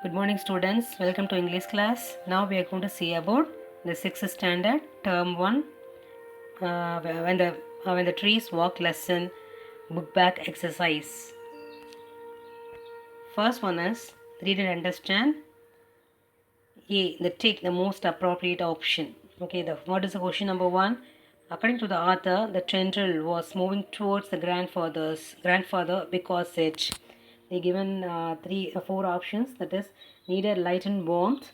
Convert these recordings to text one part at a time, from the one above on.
Good morning students, welcome to English class. Now we are going to see about the 6th standard term 1 when the trees walk lesson book back exercise. First one is read and understand. A. Take the most appropriate option. Okay, what is the question number 1? According to the author, the tendril was moving towards the grandfather because they given four options. That is, needed light and warmth,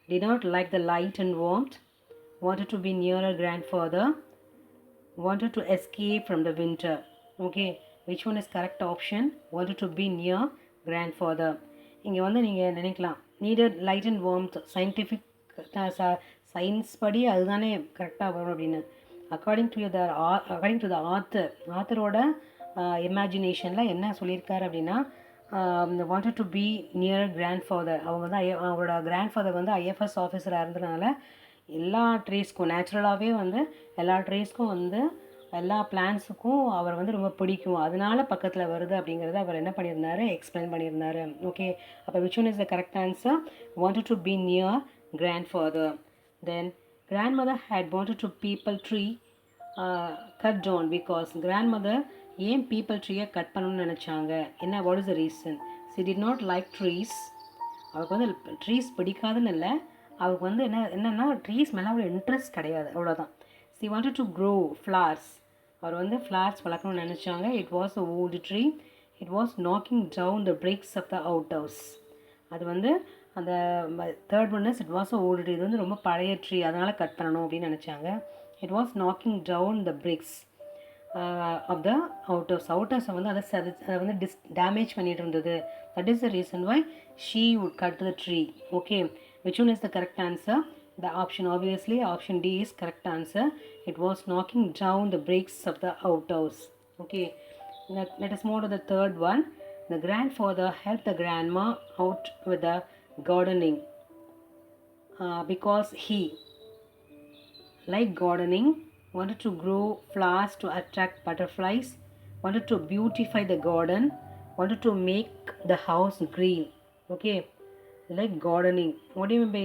did not like the light and warmth, wanted to be nearer grandfather, wanted to escape from the winter. Okay, which one is correct option? Wanted to be near grandfather. இங்கே வந்து நீங்கள் நினைக்கலாம் needed light and warmth scientific science படி அதுதானே கரெக்டாக வரும் அப்படின்னு. According to the ஆத்தரோட இமேஜினேஷனில் என்ன சொல்லியிருக்காரு அப்படின்னா, wanted to be near grandfather. அவங்க வந்து அவரோட கிராண்ட்ஃபாதர் வந்து ஐஎஃப்எஸ் ஆஃபீஸராக இருந்ததுனால எல்லா ட்ரீஸ்க்கும் நேச்சுரலாகவே வந்து எல்லா ட்ரீஸ்க்கும் வந்து எல்லா பிளான்ஸுக்கும் அவர் வந்து ரொம்ப பிடிக்கும், அதனால பக்கத்தில் வருது அப்படிங்கிறத அவர் என்ன பண்ணியிருந்தாரு, எக்ஸ்பிளைன் பண்ணியிருந்தாரு. ஓகே, அப்போ which one is the correct answer? Wanted to be near grandfather. Then grandmother had wanted to people tree cut down because grandmother ஏன் பீப்பிள் ட்ரீயை கட் பண்ணணும்னு நினச்சாங்க, என்ன, what is the reason? She did not like trees. அவருக்கு வந்து trees பிடிக்காதுன்னு இல்லை, அவருக்கு வந்து என்னென்னா ட்ரீஸ் மேலே அவ்வளோ இன்ட்ரெஸ்ட் கிடையாது, அவ்வளோதான். She wanted to grow flowers. அவர் வந்து ஃப்ளார்ஸ் வளர்க்கணும்னு நினச்சாங்க. It was a old tree. It was knocking down the bricks of the out house. அது வந்து அந்த third one is it was a old tree. இது வந்து ரொம்ப பழைய ட்ரீ, அதனால் கட் பண்ணணும் அப்படின்னு நினச்சாங்க. It was knocking down the bricks of the out ஹவுஸை வந்து அதை வந்து டேமேஜ் பண்ணிட்டு இருந்தது. That is the reason why she would cut the tree. Okay, which one is the correct answer? The option, obviously option D is correct answer. It was knocking down the bricks of the outhouse. Okay, let us move to the third one. The grandfather helped the grandma out with the gardening because he liked gardening, wanted to grow flowers to attract butterflies, wanted to beautify the garden, wanted to make the house green. Okay, like gardening. What you mean by,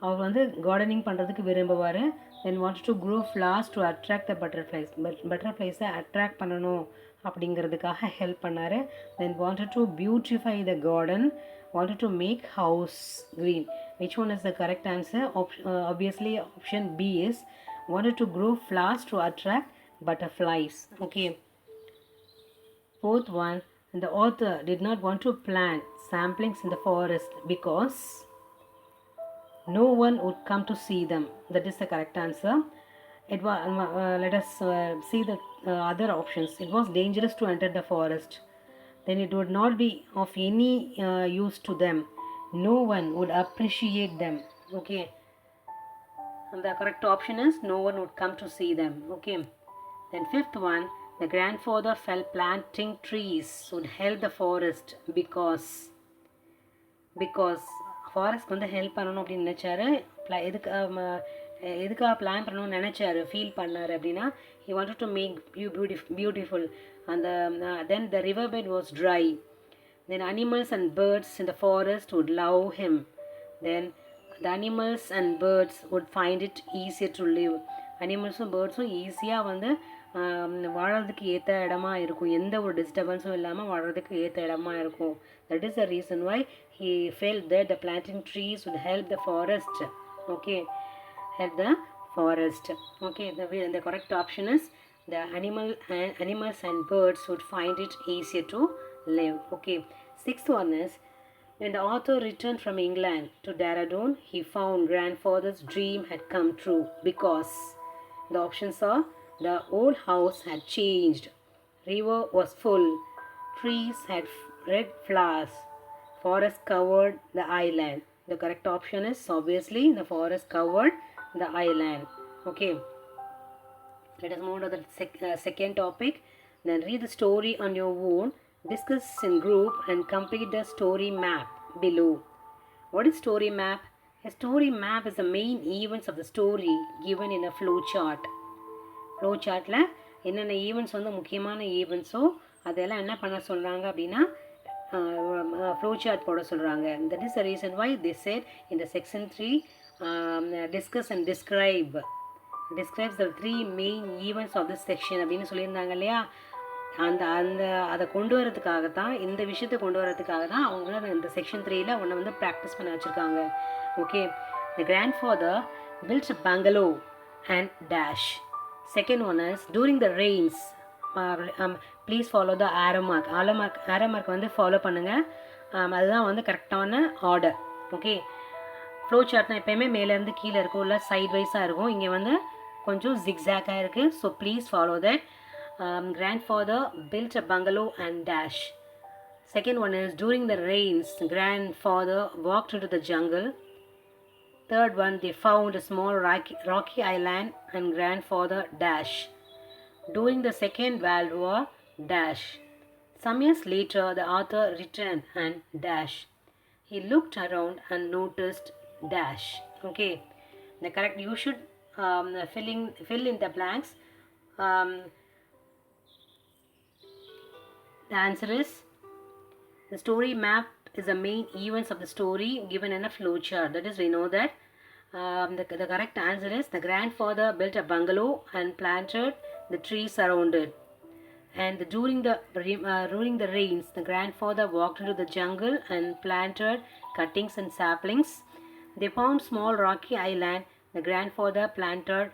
அவர் வந்து gardening பண்ணுறதுக்கு விரும்புவார். Then want to grow flowers to attract the butterflies. பட்டர்ஃப்ளைஸை attract பண்ணணும் அப்படிங்கிறதுக்காக help பண்ணார். Then wanted to beautify the garden, wanted to make house green. Which one is the correct answer? Obviously option B is wanted to grow flowers to attract butterflies. Okay, fourth one, the author did not want to plant saplings in the forest because no one would come to see them. That is the correct answer. It was let us see the other options. It was dangerous to enter the forest. Then it would not be of any use to them. No one would appreciate them. Okay, and the correct option is no one would come to see them. Okay, then fifth one, the grandfather felt planting trees would help the forest because forest வந்து help பண்ணணும் அப்படின்னு நினச்சாரு. எதுக்காக plan பண்ணணும்னு நினச்சாரு, feel பண்ணார் அப்படின்னா, he wanted to make beautiful அந்த then the riverbed was dry. Then animals and birds in the forest would love him. Then the animals and birds would find it easier to live. அனிமல்ஸும் பேர்ட்ஸும் ஈஸியாக வந்து வாழறதுக்கு ஏற்ற இடமா இருக்கும், எந்த ஒரு டிஸ்டர்பன்ஸும் இல்லாமல் வாழறதுக்கு ஏற்ற இடமா இருக்கும். That is the reason why he felt that the planting trees would help the forest. Okay, help the forest. Okay, the correct option is the animals and birds would find it easier to live. Okay, sixth one is when the author returned from England to Dehradun, he found grandfather's dream had come true because the options are the old house had changed, river was full, trees had red flowers, forest covered the island. The correct option is obviously the forest covered the island. Okay, let us move to the second topic. Then read the story on your own, discuss in group and complete the story map below. What is story map? A story map is the main events of the story given in a flow chart. Flow சார்ட்டில் என்னென்ன events வந்து முக்கியமான ஈவெண்ட்ஸோ அதெல்லாம் என்ன பண்ண சொல்கிறாங்க அப்படின்னா flow chart போட சொல்கிறாங்க. That is the reason why they said in the section 3 discuss and describes the three main events of this section அப்படின்னு சொல்லியிருந்தாங்க இல்லையா. அந்த அந்த அதை கொண்டு வரதுக்காக தான், இந்த விஷயத்தை கொண்டு வரதுக்காக தான் அவங்கள இந்த செக்ஷன் 3ல ஒன்றை வந்து ப்ராக்டிஸ் பண்ண வச்சுருக்காங்க. Okay, the grandfather built a bungalow and dash. Second one is during the rains. Please follow the arrow mark வந்து ஃபாலோ பண்ணுங்கள். அதுதான் வந்து கரெக்டான ஆர்டர். ஓகே, ஃப்ளோ சார்ட்னா எப்போயுமே மேலேருந்து கீழே இருக்கும், இல்லை சைட் வைஸாக இருக்கும். இங்கே வந்து கொஞ்சம் ஜிக்ஸாக்காக இருக்குது. So please follow that. Grandfather built a bungalow and dash. Second one is during the rains, grandfather walked into the jungle. Third one, they found a small rocky island and grandfather dash. During the Second World War, dash. Some years later, the author returned and dash. He looked around and noticed dash. Okay, the correct, you should fill in the blanks. The answer is, the story map is the main events of the story given in a flow chart. That is, we know that the correct answer is, the grandfather built a bungalow and planted the trees around it. And during the rains, the grandfather walked into the jungle and planted cuttings and saplings. They found small rocky island. The grandfather planted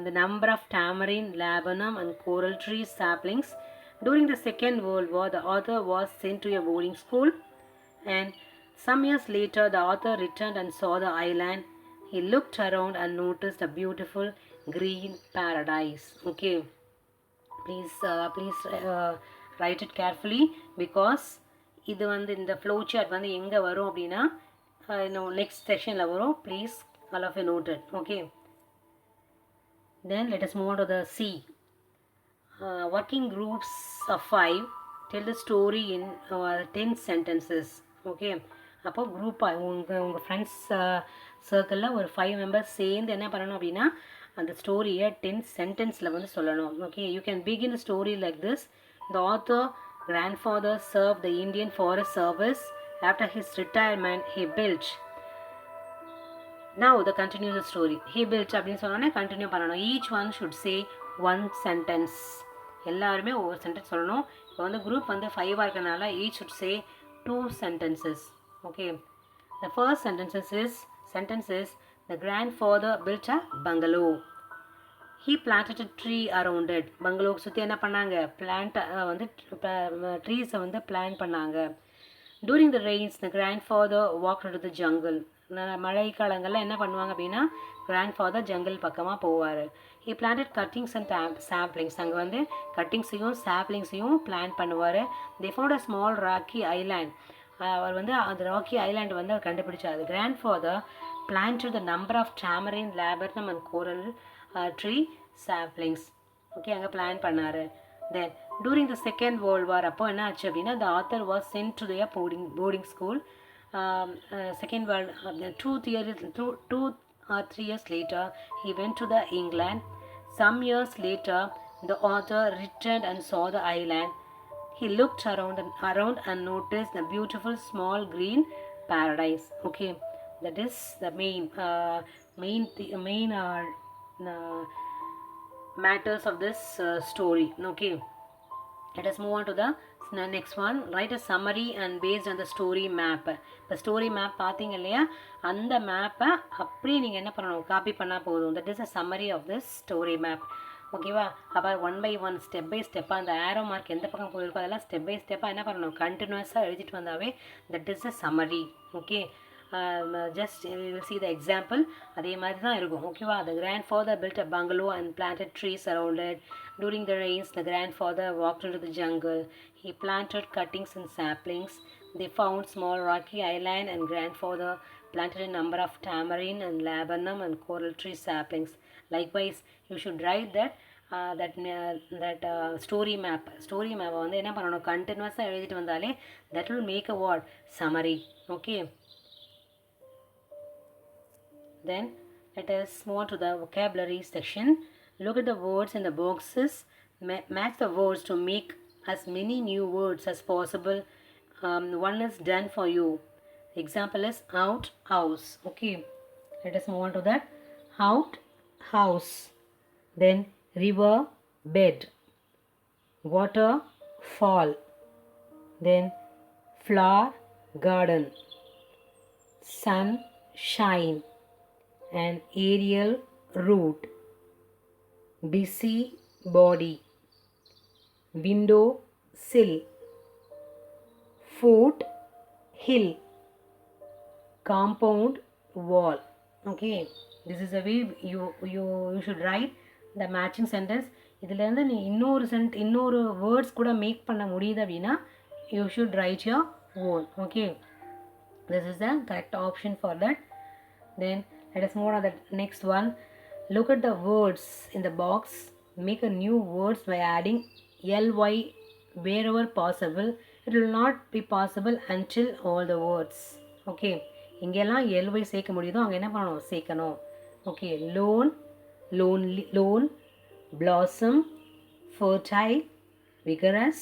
the number of tamarind, laburnum and coral trees saplings. During the Second World War, the author was sent to a boarding school, and some years later, the author returned and saw the island. He looked around and noticed a beautiful green paradise. Okay, please write it carefully, because இது வந்து இந்த flow chart வந்து எங்கே வரும் அப்படின்னா next sectionல வரும். Please all of you note it. Okay, then let us move on to the C. Working groups of 5 tell the story in 10 sentences. Okay, அப்போ குரூப்பாக உங்கள் ஃப்ரெண்ட்ஸ் சர்க்கிளில் ஒரு 5 மெம்பர்ஸ் சேர்ந்து என்ன பண்ணணும் அப்படின்னா அந்த ஸ்டோரியை 10 சென்டென்ஸில் வந்து சொல்லணும். Okay, you can begin a story like this. The author grandfather served the Indian Forest Service. After his retirement, he built. Now the continue the story. He built அப்படின்னு சொன்னோன்னே கண்டினியூ பண்ணணும். Each one should say one sentence. எல்லாருமே ஒவ்வொரு sentence சொல்லணும். இப்போ வந்து group வந்து 5 இருக்கனால each should say 2 sentences. Okay, the first sentence is the grandfather built a bungalow. He planted a tree around it. bungalow சுற்றி என்ன பண்ணாங்க, பிளான்ட் வந்து ட்ரீஸை வந்து பிளான் பண்ணாங்க. During the rains, the grandfather walked into the jungle. மழை காலங்களில் என்ன பண்ணுவாங்க அப்படின்னா கிராண்ட்ஃபாதர் ஜங்கிள் பக்கமாக போவார். He planted cuttings and saplings. அங்கே வந்து கட்டிங்ஸையும் சாப்ளிங்ஸையும் பிளான் பண்ணுவார். They found a small rocky island. அவர் வந்து அந்த ராக்கி ஐலாண்ட் வந்து அவர் கண்டுபிடிச்சார். Grandfather planted the number of tamarind, laburnum and coral tree saplings. Okay, அங்கே பிளான் பண்ணார். Then during the Second World War, அப்போ என்ன ஆச்சு அப்படின்னா the author was sent to their boarding school. Second World 2 or 3 years later, he went to the England. Some years later, the author returned and saw the island. He looked around and noticed the beautiful small green paradise. Okay, that is the main matters of this story. Okay, let us move on to the next one. Write a summary and based on the story map. இப்போ story map பார்த்தீங்க இல்லையா, அந்த மேப்பை அப்படியே நீங்கள் என்ன பண்ணணும், copy பண்ணால் போதும். That is a summary of this story map. ஓகேவா, அப்போ 1 by 1 ஸ்டெப் பை ஸ்டெப்பாக அந்த ஆரோ மார்க் எந்த பக்கம் போயிருக்கோ அதெல்லாம் ஸ்டெப் பை ஸ்டெப்பாக என்ன பண்ணணும், கண்டினியூஸாக எழுதிட்டு வந்தாவே that is a summary. Okay, just you will see the example. அதே மாதிரி தான் இருக்கும். ஓகேவா, the grandfather built a bungalow and planted trees around it. During the rains, the grandfather walked into the jungle. He planted cuttings and saplings. They found small rocky island and grandfather planted a number of tamarind and laburnum and coral tree saplings. Likewise, you should write that story map வந்து என்ன பண்ணணும், கண்டினியூஸாக எழுதிட்டு வந்தாலே that will make a word summary. Okay, then let us move on to the vocabulary section. Look at the words in the boxes. Match the words to make as many new words as possible one is done for you. Example is out house. Okay, let us move on to that. Out house. Then river bed. Water fall. Then flower garden. Sun shine. And aerial root. Busy body. Window sill. Foot hill. Compound wall. Okay, this is the way you should write the matching sentence. இதிலேருந்து நீ இன்னொரு words கூட make பண்ண முடியுது அப்படின்னா you should write your own. Okay, this is the correct option for that. Then let us move on to the next one. Look at the words in the box. Make a new words by adding ly wherever possible. It will not be possible until all the words. Okay, எங்கெல்லாம் ly சேர்க்க முடியுதோ அங்கே என்ன பண்ணணும், சேர்க்கணும். Okay, loan, lonely, lone, blossom, fertile, vigorous,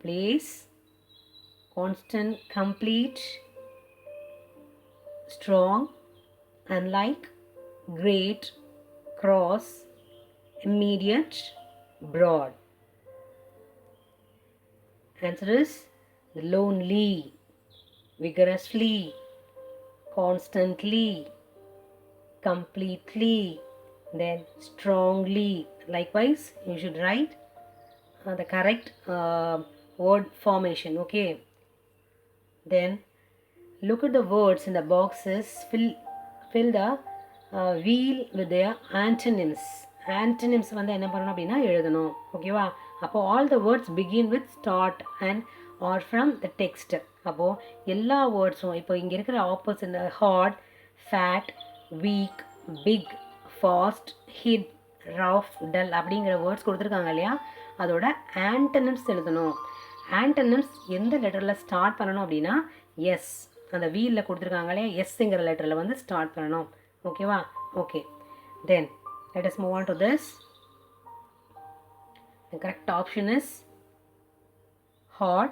place, constant, complete, strong, unlike, great, cross, immediate, broad. Answer is lonely, vigorously, constantly, completely, then strongly. Likewise, you should write the correct word formation. Okay, then look at the words in the boxes. Fill the wheel with their antonyms. Antonyms வந்து என்ன பண்ணணும் அப்படின்னா எழுதணும். ஓகேவா? அப்போ all the words begin with start and or from the text. அப்போது எல்லா வேர்ட்ஸும் இப்போ இங்கே இருக்கிற opposite hot, fat, weak, big, fast, hit, rough, dull அப்படிங்கிற வேர்ட்ஸ் கொடுத்துருக்காங்க இல்லையா, அதோட ஆண்டனிம்ஸ் எழுதணும். ஆண்டனிம்ஸ் எந்த லெட்டரில் ஸ்டார்ட் பண்ணணும் அப்படின்னா எஸ், அந்த வீலில் கொடுத்துருக்காங்க இல்லையா, எஸ்ங்கிற லெட்டரில் வந்து ஸ்டார்ட் பண்ணணும். ஓகேவா? Okay, then let us move on to this. The correct option is hard,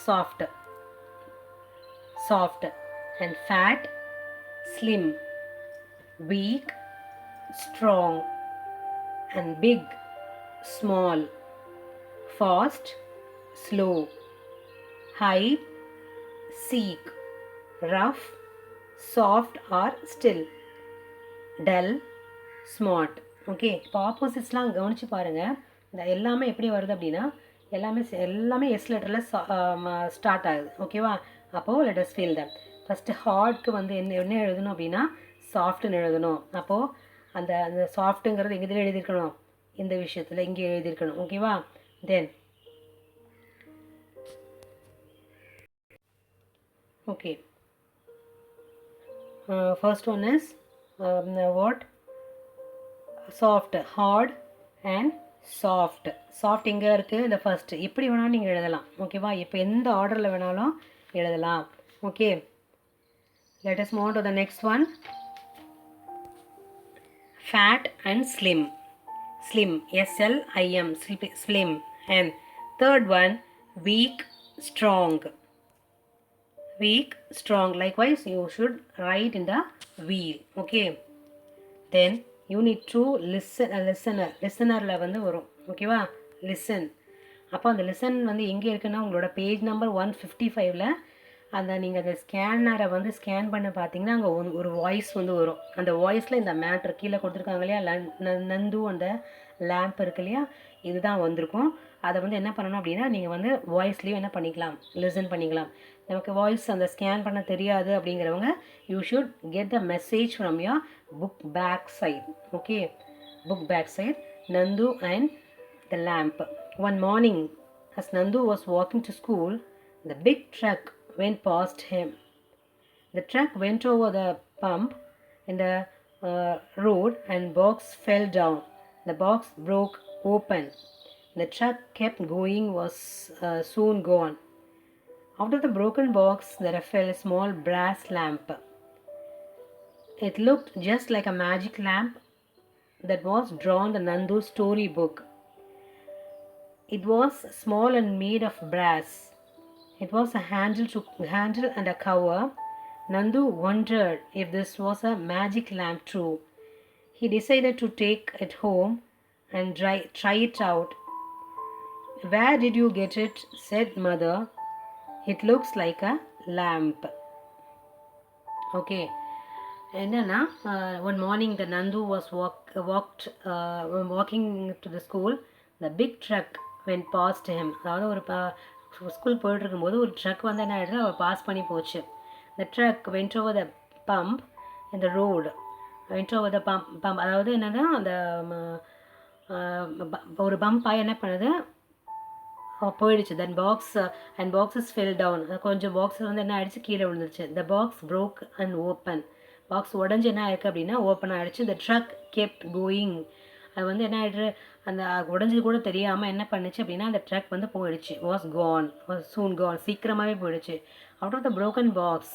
soft, and fat, slim, weak, strong, and big, small, fast, slow, high, seek, rough, soft or still, dull, smart. Okay, இப்போ ஆப்போசிட்ஸ்லாம் கவனித்து பாருங்கள். இந்த எல்லாமே எப்படி வருது அப்படின்னா எல்லாமே S லெட்டரில் ஸ்டார்ட் ஆகுது. ஓகேவா? அப்போது let us feel that. First ஹார்ட்க்கு வந்து என்ன எழுதணும் அப்படின்னா சாஃப்ட்டுன்னு எழுதணும். அப்போது அந்த சாஃப்ட்டுங்கிறது எங்கே எழுதியிருக்கணும், இந்த விஷயத்தில் இங்கே எழுதியிருக்கணும். ஓகேவா? Then okay, first one is what, soft, hard and soft. Soft எங்கே இருக்குது, இந்த ஃபர்ஸ்ட். எப்படி வேணாலும் நீங்கள் எழுதலாம். ஓகேவா? இப்போ எந்த ஆர்டரில் வேணாலும் எழுதலாம். Okay, let us move on to the next one. Fat and slim. Slim, SLIM, slim. And third one weak, strong. Weak, strong. Likewise, you should write in the wheel. Okay, then you need to listenerல வந்து வரும். ஓகேவா? Listen. அப்போ அந்த listen வந்து எங்கே இருக்குன்னா உங்களோட page number 155ல் அந்த நீங்கள் அந்த ஸ்கேனரை வந்து ஸ்கேன் பண்ண பார்த்தீங்கன்னா அங்கே ஒரு வாய்ஸ் வந்து வரும். அந்த வாய்ஸில் இந்த மேட்ரு கீழே கொடுத்துருக்காங்க இல்லையா, நந்து அந்த லேம்ப் இருக்கு இல்லையா, இதுதான் வந்திருக்கும். அதை வந்து என்ன பண்ணணும் அப்படின்னா நீங்கள் வந்து வாய்ஸ்லேயும் என்ன பண்ணிக்கலாம், லிசன் பண்ணிக்கலாம். நமக்கு வாய்ஸ் அந்த ஸ்கேன் பண்ண தெரியாது அப்படிங்கிறவங்க you should get the message from your book back side. Okay, book back side, Nandu and the lamp. One morning as Nandu was walking to school, the big truck went past him. The truck went over the pump in the road and box fell down. The box broke open. The truck kept going, was soon gone. Out of the broken box there fell a small brass lamp. It looked just like a magic lamp that was drawn in the Nandu storybook. It was small and made of brass. It was a handle and a cover. Nandu wondered if this was a magic lamp too. He decided to take it home and try it out. Where did you get it? Said mother. It looks like a lamp. Okay. என்னன்னா one morning the Nandu was walking to the school. The big truck went past him. அதாவது ஒரு school போயிட்டு இருக்கும்போது ஒரு drug வந்து என்ன ஆகிடுது அவர் pass பண்ணி போச்சு. The truck went over the pump in the road. Went over the pump அதாவது என்னன்னா அந்த ஒரு பம்பாக என்ன பண்ணுது போயிடுச்சு. Then box and boxes fell down. கொஞ்சம் பாக்ஸ் வந்து என்ன ஆகிடுச்சு கீழே விழுந்துருச்சு. The box broke and open. Box உடஞ்சி என்ன ஆயிருக்கு அப்படின்னா ஓப்பன் ஆகிடுச்சு. The truck kept going. அது வந்து என்ன ஆகிடுச்சு அந்த உடஞ்சது கூட தெரியாமல் என்ன பண்ணுச்சு அப்படின்னா அந்த ட்ரக் வந்து போயிடுச்சு. Was soon gone. சீக்கிரமாகவே போயிடுச்சு. Out of the broken box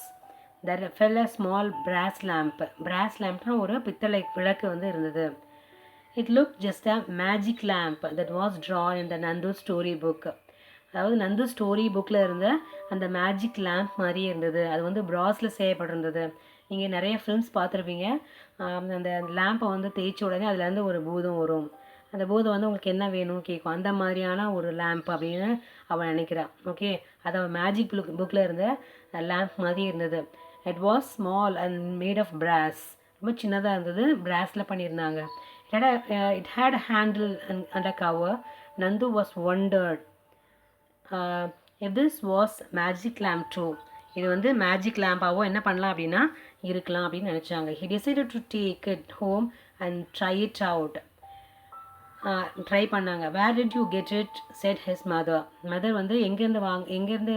there fell a small brass lamp. Brass லேம்ப்னா ஒரு பித்தளை விளக்கு வந்து இருந்தது. It looked just a magic lamp that was drawn in the Nandu story book. அதாவது நந்து ஸ்டோரி புக்கில் இருந்த அந்த மேஜிக் லேம்ப் மாதிரியே இருந்தது. அது வந்து ப்ராஸில் செய்யப்பட்டிருந்தது. நீங்கள் நிறைய ஃபிலிம்ஸ் பார்த்துருப்பீங்க. அந்த லேம்பை வந்து தேய்ச்ச உடனே அதுலேருந்து ஒரு பூதம் வரும். அந்த பூதம் வந்து உங்களுக்கு என்ன வேணும் கேட்கும். அந்த மாதிரியான ஒரு லேம்ப் அப்படின்னு அவன் நினைக்கிறான். ஓகே, அது அவன் மேஜிக் புக்கில் இருந்த லேம்ப் மாதிரி இருந்தது. It was small and made of brass. ரொம்ப சின்னதாக இருந்தது. பிராஸில் பண்ணியிருந்தாங்க. It had a handle and a cover. Nandu was wondered if this was magic lamp too. இது வந்து மேஜிக் லேம்பாவோ என்ன பண்ணலாம் அப்படின்னா இருக்கலாம் அப்படின்னு நினச்சாங்க. He decided to take it home and try it out. Try பண்ணாங்க. Where did you get it? said his mother. Mother வந்து எங்கேருந்து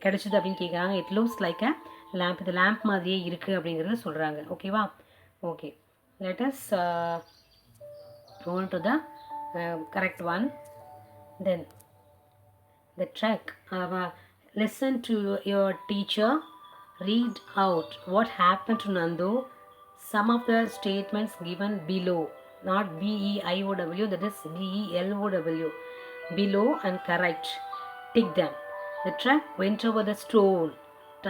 கிடச்சிது அப்படின்னு கேட்குறாங்க. It looks like a lamp. இது லேம்ப் மாதிரியே இருக்குது அப்படிங்கிறத சொல்கிறாங்க. ஓகேவா? Okay, let us go on to the correct one. Then the track. Listen to your teacher. Read out what happened to Nandu. Some of the statements given below, not B-E-I-O-W, that is B-E-L-O-W, below, and correct. Tick them. The truck went over the stone.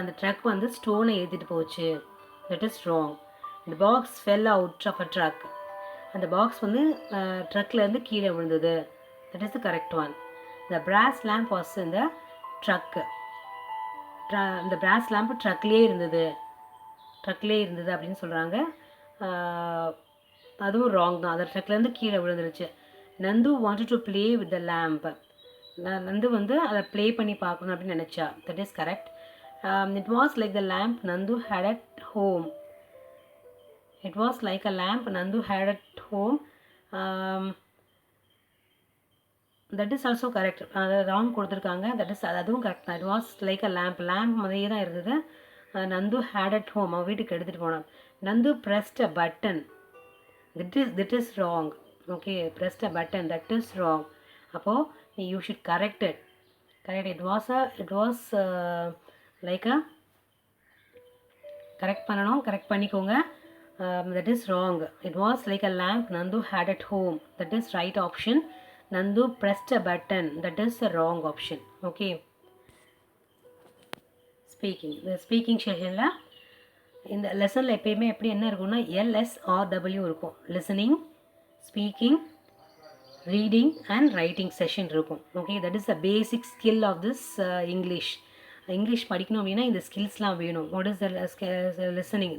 அந்த truck வந்து ஸ்டோனை ஏற்றிட்டு போச்சு. That is wrong. The box fell out of a truck. அந்த box வந்து ட்ரக்லேருந்து கீழே விழுந்தது. That is the correct one. The brass lamp was in the truck. இந்த brass lamp ட்ரக்லேயே இருந்தது அப்படின்னு சொல்கிறாங்க. அதுவும் ராங் தான். அந்த ட்ரக்லேருந்து கீழே விழுந்துருச்சு. Nandu wanted to play with the lamp. Nandu வந்து அதை ப்ளே பண்ணி பார்க்கணும் அப்படின்னு நினச்சா. That is correct. It was like the lamp Nandu had at home. It was like a lamp Nandu had at home. That is also correct. Wrong கொடுத்துருக்காங்க. அதுவும் correct தான். It was like a lamp. Lamp மாதிரியே தான் இருந்தது. Nandu had at home. அவன் வீட்டுக்கு எடுத்துகிட்டு போனான். Nandu pressed a button. That is wrong. Okay, pressed a button. That is wrong. அப்போது you should correct it. Correct. It was like a correct பண்ணணும். Correct பண்ணிக்கோங்க. That is wrong. It was like a lamp Nandu had at home. That is right option. Nandu pressed a button. That is the wrong option. Okay. The speaking செஷனில் இந்த லெசனில் எப்பயுமே எப்படி என்ன இருக்கும்னா LSRW இருக்கும். Listening, speaking, reading and writing session இருக்கும். Okay, that is the basic skill of this English படிக்கணும் அப்படின்னா இந்த ஸ்கில்ஸ்லாம் வேணும். What is the listening?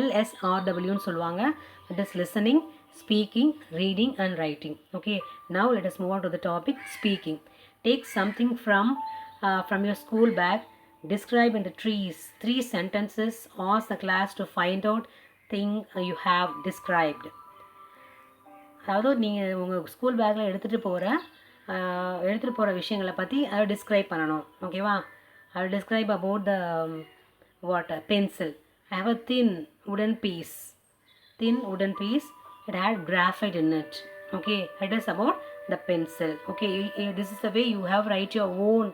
LSRWன்னு சொல்லுவாங்க. That is listening, speaking, reading and writing. Okay, now let us move on to the topic speaking. Take something from your school bag. Describe in the 3 sentences. Ask the class to find out thing you have described. அதாவது நீங்கள் உங்கள் school பேக்கில் எடுத்துகிட்டு போகிற விஷயங்களை பற்றி அதை describe பண்ணணும். ஓகேவா? I will describe about the pencil. I have a thin wooden piece. It had graphite in it. Okay, it is about the pencil. Okay, this is the way you have write your own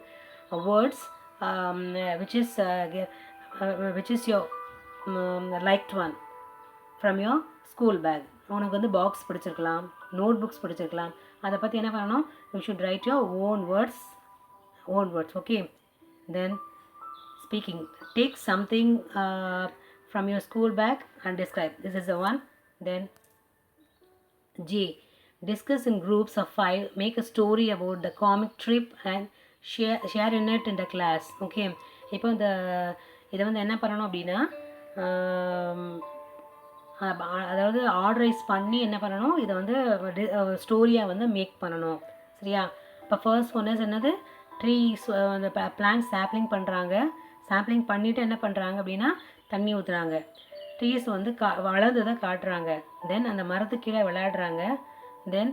words, which is your liked one from your school bag. உனக்கு வந்து box பிடிச்சிருக்கலாம், note books பிடிச்சிருக்கலாம். அதை பற்றி என்ன பண்ணணும்? You should write your own words own words. Okay, then speaking, take something from your school bag and describe. This is the one. Then J, discuss in groups of 5, make a story about the comic trip and share in it in the class. Okay, இப்போ இந்த இதை வந்து என்ன பண்ணணும் அப்படின்னா அதாவது ஆர்டரைஸ் பண்ணி என்ன பண்ணணும், இதை வந்து ஸ்டோரியாக வந்து மேக் பண்ணணும். சரியா? இப்போ ஃபர்ஸ்ட் ஒன் இஸ் என்னது, ட்ரீஸ், அந்த பிளான்ட் சாப்ளிங் பண்ணுறாங்க. சாப்ளிங் பண்ணிவிட்டு என்ன பண்ணுறாங்க அப்படின்னா தண்ணி ஊற்றுறாங்க. ட்ரீஸ் வந்து வளர்ந்ததை காட்டுறாங்க. தென் அந்த மரத்துக்கு கீழே விளையாடுறாங்க. தென்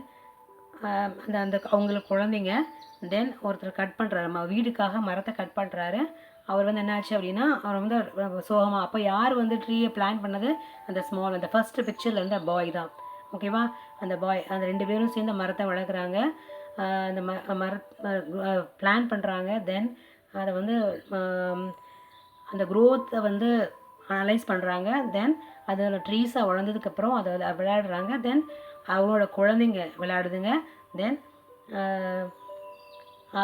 அந்த அந்த அவங்களுக்கு குழந்தைங்க. தென் ஒருத்தர் கட் பண்ணுறாரு, வீடுக்காக மரத்தை கட் பண்ணுறாரு. அவர் வந்து என்னாச்சு அப்படின்னா அவர் வந்து சோகமாக. அப்போ யார் வந்து ட்ரீயை பிளான் பண்ணது, அந்த ஸ்மால், அந்த ஃபஸ்ட்டு பிக்சரில் இருந்த பாய் தான். ஓகேவா? அந்த பாய், அந்த 2 பேரும் சேர்ந்து மரத்தை வளர்க்குறாங்க. அந்த பிளான் பண்ணுறாங்க. தென் அதை வந்து அந்த க்ரோத்தை வந்து அனலைஸ் பண்ணுறாங்க. தென் அதில் ட்ரீஸாக வளர்ந்ததுக்கப்புறம் அதை விளையாடுறாங்க. தென் அவங்களோட குழந்தைங்க விளையாடுதுங்க. தென்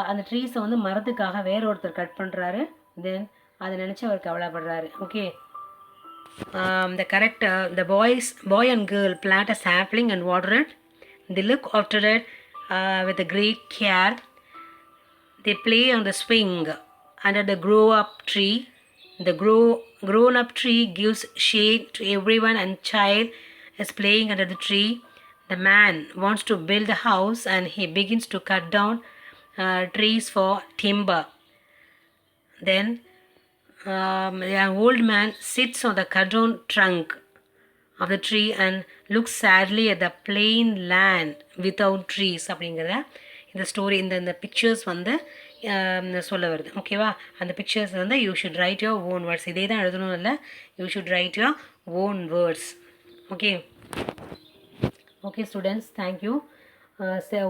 அந்த ட்ரீஸை வந்து மரத்துக்காக வேற ஒருத்தர் கட் பண்ணுறாரு. தென் அதை நினச்சி அவர் கவலைப்படுறாரு. Okay, the correct the boy and girl plant a sapling and water it. They look after it with a great care. They play on the swing under the grow-up tree. The grown-up tree gives shade to everyone, and child is playing under the tree. The man wants to build a house and he begins to cut down trees for timber. Then an old man sits on the cut down trunk of the tree and looks sadly at the plain land without trees. அப்படிங்கிறத இந்த story, இந்த pictures வந்து சொல்ல வருது. ஓகேவா? அந்த pictures வந்து you should right your own words. இதே தான் எழுதணும் இல்லை, you should right your own words. Okay okay students, thank you.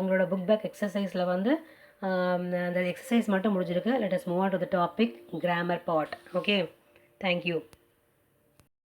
உங்களோட புக் பேக் எக்ஸசைஸில் வந்து அந்த எக்ஸசைஸ் மட்டும் முடிஞ்சிருக்கு. Let us move on to the topic grammar part. Okay, thank you.